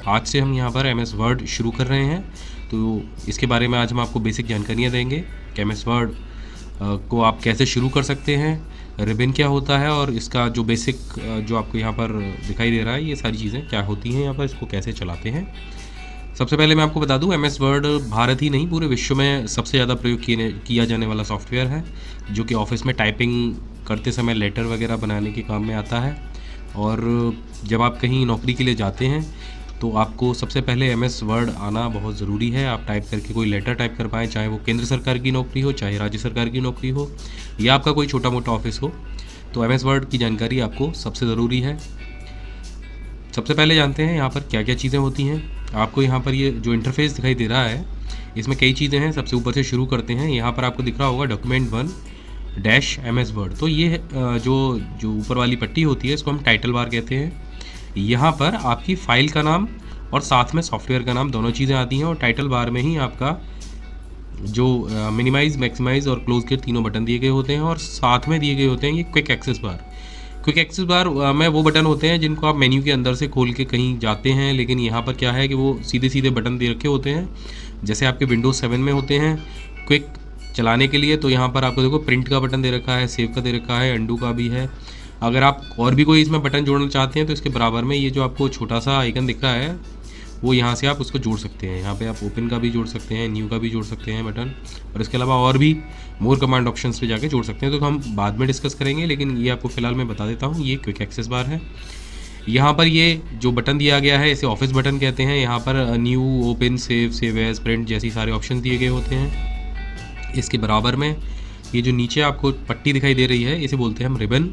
आज से हम यहाँ पर MS वर्ड शुरू कर रहे हैं, तो इसके बारे में आज हम आपको बेसिक जानकारियाँ देंगे कि MS वर्ड को आप कैसे शुरू कर सकते हैं, रिबन क्या होता है और इसका जो बेसिक जो आपको यहाँ पर दिखाई दे रहा है, ये सारी चीज़ें क्या होती हैं यहाँ पर, इसको कैसे चलाते हैं। सबसे पहले मैं आपको बता दूं, MS वर्ड भारत ही नहीं पूरे विश्व में सबसे ज़्यादा प्रयोग किया जाने वाला सॉफ्टवेयर है, जो कि ऑफिस में टाइपिंग करते समय लेटर वगैरह बनाने के काम में आता है। और जब आप कहीं नौकरी के लिए जाते हैं तो आपको सबसे पहले MS वर्ड आना बहुत ज़रूरी है। आप टाइप करके कोई लेटर टाइप कर पाएँ, चाहे वो केंद्र सरकार की नौकरी हो, चाहे राज्य सरकार की नौकरी हो, या आपका कोई छोटा मोटा ऑफिस हो, तो MS वर्ड की जानकारी आपको सबसे ज़रूरी है। सबसे पहले जानते हैं यहाँ पर क्या क्या चीज़ें होती हैं। आपको यहाँ पर ये जो इंटरफेस दिखाई दे रहा है, इसमें कई चीज़ें हैं। सबसे ऊपर से शुरू करते हैं। यहाँ पर आपको दिख रहा होगा डॉक्यूमेंट 1-MS वर्ड। तो ये जो ऊपर वाली पट्टी होती है, इसको हम टाइटल बार कहते हैं। यहाँ पर आपकी फ़ाइल का नाम और साथ में सॉफ्टवेयर का नाम दोनों चीज़ें आती हैं, और टाइटल बार में ही आपका जो मिनिमाइज़, मैक्सिमाइज़ और क्लोज़ के तीनों बटन दिए गए होते हैं, और साथ में दिए गए होते हैं ये क्विक एक्सेस बार। क्विक एक्सेस बार में वो बटन होते हैं जिनको आप मेन्यू के अंदर से खोल के कहीं जाते हैं, लेकिन यहाँ पर क्या है कि वो सीधे सीधे बटन दे रखे होते हैं, जैसे आपके विंडोज़ 7 में होते हैं क्विक चलाने के लिए। तो यहाँ पर आपको देखो प्रिंट का बटन दे रखा है, सेव का दे रखा है, अंडू का भी है। अगर आप और भी कोई इसमें बटन जोड़ना चाहते हैं तो इसके बराबर में ये जो आपको छोटा सा आइकन दिख रहा है, वो यहाँ से आप उसको जोड़ सकते हैं। यहाँ पे आप ओपन का भी जोड़ सकते हैं, न्यू का भी जोड़ सकते हैं बटन, और इसके अलावा और भी मोर कमांड ऑप्शंस पे जाके जोड़ सकते हैं। तो हम बाद में डिस्कस करेंगे, लेकिन ये आपको फ़िलहाल मैं बता देता हूँ। ये क्विक एक्सेस बार है। यहाँ पर ये जो बटन दिया गया है, इसे ऑफिस बटन कहते हैं। यहाँ पर new, open, save, save as, print जैसी सारे ऑप्शन दिए गए होते हैं। इसके बराबर में ये जो नीचे आपको पट्टी दिखाई दे रही है, इसे बोलते हैं हम रिबन।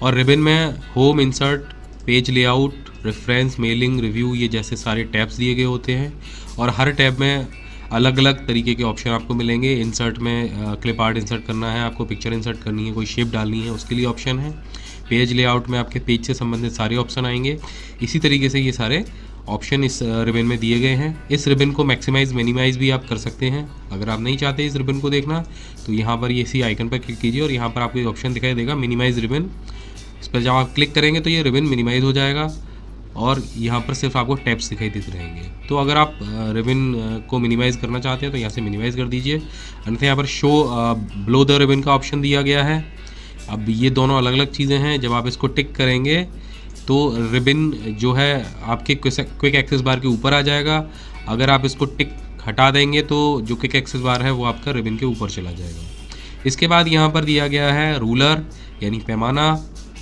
और रिबन में home, insert, page layout, reference, mailing, review, ये जैसे सारे टैब्स दिए गए होते हैं, और हर टैब में अलग अलग तरीके के ऑप्शन आपको मिलेंगे। इंसर्ट में क्लिप आर्ट इंसर्ट करना है, आपको पिक्चर इंसर्ट करनी है, कोई शेप डालनी है, उसके लिए ऑप्शन है। पेज लेआउट में आपके पेज से संबंधित सारे ऑप्शन आएंगे। इसी तरीके से ये सारे ऑप्शन इस रिबन में दिए गए हैं। इस रिबन को मैक्सिमाइज़, मिनिमाइज़ भी आप कर सकते हैं। अगर आप नहीं चाहते इस रिबन को देखना, तो यहाँ पर ये इसी आइकन पर क्लिक कीजिए और यहाँ पर आपको एक ऑप्शन दिखाई देगा मिनिमाइज़ रिबन। इस पर जब आप क्लिक करेंगे तो ये रिबन मिनिमाइज़ हो जाएगा, और यहाँ पर सिर्फ आपको टैब्स दिखाई देते रहेंगे। तो अगर आप रिबन को मिनिमाइज़ करना चाहते हैं तो यहाँ से मिनिमाइज़ कर दीजिए, अन्यथा यहाँ पर शो ब्लो द रिबन का ऑप्शन दिया गया है। अब ये दोनों अलग अलग चीज़ें हैं। जब आप इसको टिक करेंगे तो रिबन जो है आपके क्विक एक्सेस बार के ऊपर आ जाएगा। अगर आप इसको टिक हटा देंगे तो जो क्विक एक्सेस बार है वो आपका रिबन के ऊपर चला जाएगा। इसके बाद यहाँ पर दिया गया है रूलर, यानी पैमाना।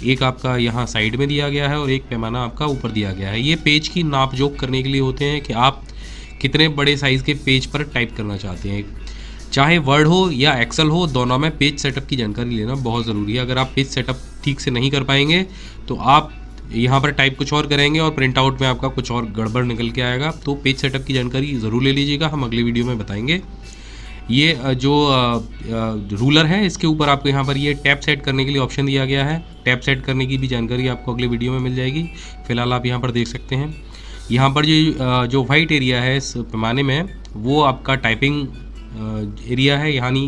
एक आपका यहाँ साइड में दिया गया है और एक पैमाना आपका ऊपर दिया गया है। ये पेज की नाप जोख करने के लिए होते हैं कि आप कितने बड़े साइज़ के पेज पर टाइप करना चाहते हैं। चाहे वर्ड हो या एक्सेल हो, दोनों में पेज सेटअप की जानकारी लेना बहुत ज़रूरी है। अगर आप पेज सेटअप ठीक से नहीं कर पाएंगे तो आप यहाँ पर टाइप कुछ और करेंगे और प्रिंट आउट में आपका कुछ और गड़बड़ निकल के आएगा। तो पेज सेटअप की जानकारी ज़रूर ले लीजिएगा, हम अगले वीडियो में बताएंगे। ये जो रूलर है, इसके ऊपर आपको यहाँ पर ये टैब सेट करने के लिए ऑप्शन दिया गया है। टैब सेट करने की भी जानकारी आपको अगले वीडियो में मिल जाएगी। फिलहाल आप यहाँ पर देख सकते हैं। यहाँ पर जो वाइट एरिया है इस पैमाने में, वो आपका टाइपिंग एरिया है। यानी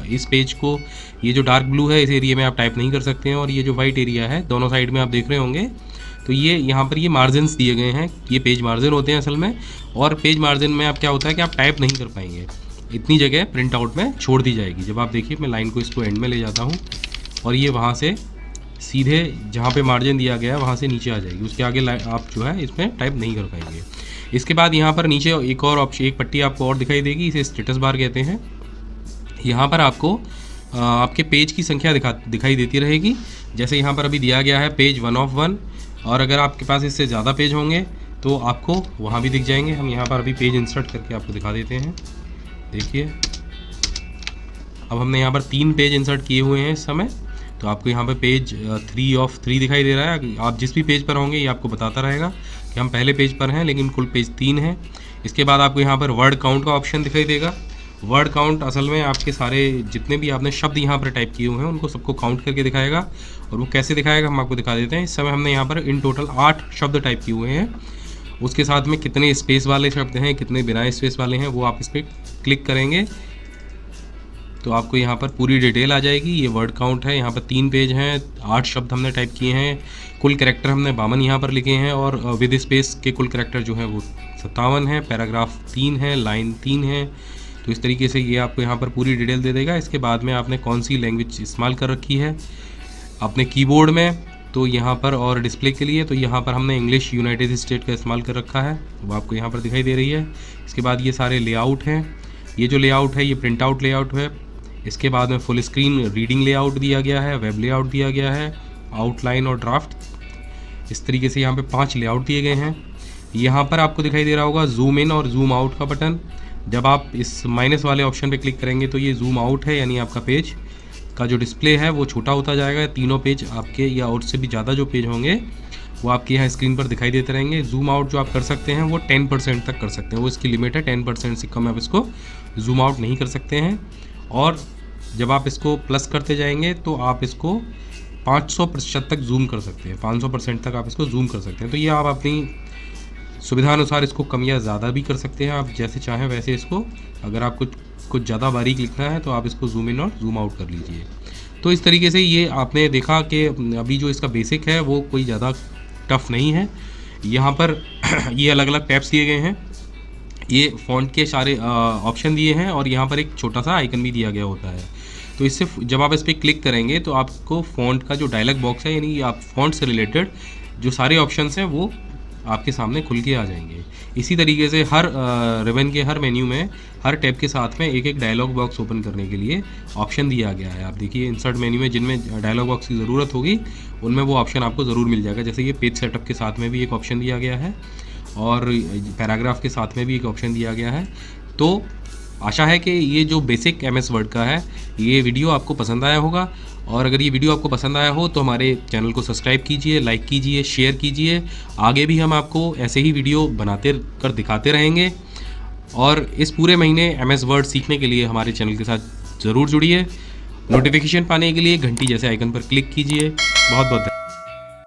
इस पेज को, ये जो डार्क ब्लू है, इस एरिया में आप टाइप नहीं कर सकते हैं, और ये जो वाइट एरिया है दोनों साइड में आप देख रहे होंगे, तो ये यहाँ पर ये मार्जिन्स दिए गए हैं। ये पेज मार्जिन होते हैं असल में, और पेज मार्जिन में आप क्या होता है कि आप टाइप नहीं कर पाएंगे, इतनी जगह प्रिंट आउट में छोड़ दी जाएगी। जब आप देखिए, मैं लाइन को इसको एंड में ले जाता हूँ और ये वहाँ से सीधे जहाँ पे मार्जिन दिया गया है वहाँ से नीचे आ जाएगी। उसके आगे आप जो है इसमें टाइप नहीं कर पाएंगे। इसके बाद यहाँ पर नीचे एक और ऑप्शन, एक पट्टी आपको और दिखाई देगी, इसे स्टेटस बार कहते हैं। यहाँ पर आपको आपके पेज की संख्या दिखाई देती रहेगी। जैसे यहाँ पर अभी दिया गया है पेज 1 of 1, और अगर आपके पास इससे ज़्यादा पेज होंगे तो आपको वहाँ भी दिख जाएंगे। हम यहाँ पर अभी पेज इंसर्ट करके आपको दिखा देते हैं। देखिए, अब हमने यहाँ पर 3 पेज इंसर्ट किए हुए हैं इस समय। तो आपको यहाँ पे पेज 3 of 3 दिखाई दे रहा है। आप जिस भी पेज पर होंगे ये आपको बताता रहेगा कि हम पहले पेज पर हैं, लेकिन कुल पेज 3 है। इसके बाद आपको यहाँ पर वर्ड काउंट का ऑप्शन दिखाई देगा। वर्ड काउंट असल में आपके सारे जितने भी आपने शब्द यहाँ पर टाइप किए हुए हैं उनको सबको काउंट करके दिखाएगा। और वो कैसे दिखाएगा हम आपको दिखा देते हैं। इस समय हमने यहाँ पर इन टोटल 8 शब्द टाइप किए हुए हैं। उसके साथ में कितने स्पेस वाले शब्द हैं, कितने बिना स्पेस वाले हैं, वो आप इस पर क्लिक करेंगे तो आपको यहाँ पर पूरी डिटेल आ जाएगी। ये वर्ड काउंट है, यहाँ पर 3 पेज हैं, 8 शब्द हमने टाइप किए हैं, कुल कैरेक्टर हमने 52 यहाँ पर लिखे हैं और विद स्पेस के कुल कैरेक्टर जो है वो 57 है, पैराग्राफ 3 है, लाइन 3 है। तो इस तरीके से ये आपको यहाँ पर पूरी डिटेल दे देगा। इसके बाद में आपने कौन सी लैंग्वेज इस्तेमाल कर रखी है अपने कीबोर्ड में, तो यहाँ पर और डिस्प्ले के लिए तो यहाँ पर हमने इंग्लिश यूनाइटेड स्टेट का इस्तेमाल कर रखा है, वो आपको यहाँ पर दिखाई दे रही है। इसके बाद ये सारे लेआउट हैं, ये जो लेआउट है ये प्रिंट आउट लेआउट है। इसके बाद में फुल स्क्रीन रीडिंग लेआउट दिया गया है, वेब लेआउट दिया गया है, आउटलाइन और ड्राफ्ट। इस तरीके से यहाँ पे 5 लेआउट दिए गए हैं। यहाँ पर आपको दिखाई दे रहा होगा जूम इन और जूम आउट का बटन। जब आप इस माइनस वाले ऑप्शन पे क्लिक करेंगे तो ये जूम आउट है, यानी आपका पेज का जो डिस्प्ले है वो छोटा होता जाएगा। तीनों पेज आपके या और से भी ज़्यादा जो पेज होंगे वो आपके यहाँ स्क्रीन पर दिखाई देते रहेंगे। जूम आउट जो आप कर सकते हैं वो 10% तक कर सकते हैं, वो इसकी लिमिट है। 10% से कम आप इसको जूम आउट नहीं कर सकते हैं। और जब आप इसको प्लस करते जाएंगे तो आप इसको 500% तक जूम कर सकते हैं, 500% तक आप इसको जूम कर सकते हैं। तो ये आप अपनी सुविधा अनुसार इसको कम या ज़्यादा भी कर सकते हैं, आप जैसे चाहें वैसे इसको। अगर आपको कुछ ज़्यादा बारीक लिखना है तो आप इसको जूम इन और जूम आउट कर लीजिए। तो इस तरीके से ये आपने देखा कि अभी जो इसका बेसिक है वो कोई ज़्यादा टफ नहीं है। यहाँ पर ये अलग अलग टैब्स दिए गए हैं, ये फ़ॉन्ट के सारे ऑप्शन दिए हैं और यहाँ पर एक छोटा सा आइकन भी दिया गया होता है। तो इससे जब आप इस पर क्लिक करेंगे तो आपको फ़ॉन्ट का जो डायलॉग बॉक्स है, यानी आप फ़ॉन्ट से रिलेटेड जो सारे ऑप्शंस हैं वो आपके सामने खुल के आ जाएंगे। इसी तरीके से हर रिबन के हर मेन्यू में हर टैब के साथ में एक एक डायलॉग बॉक्स ओपन करने के लिए ऑप्शन दिया गया है। आप देखिए इंसर्ट मेन्यू में जिनमें डायलॉग बॉक्स की ज़रूरत होगी उनमें वो ऑप्शन आपको ज़रूर मिल जाएगा। जैसे ये पेज सेटअप के साथ में भी एक ऑप्शन दिया गया है और पैराग्राफ के साथ में भी एक ऑप्शन दिया गया है। तो आशा है कि ये जो बेसिक MS वर्ड का है ये वीडियो आपको पसंद आया होगा। और अगर ये वीडियो आपको पसंद आया हो तो हमारे चैनल को सब्सक्राइब कीजिए, लाइक कीजिए, शेयर कीजिए। आगे भी हम आपको ऐसे ही वीडियो बनाते कर दिखाते रहेंगे। और इस पूरे महीने MS वर्ड सीखने के लिए हमारे चैनल के साथ ज़रूर जुड़िए। नोटिफिकेशन पाने के लिए घंटी जैसे आइकन पर क्लिक कीजिए। बहुत बहुत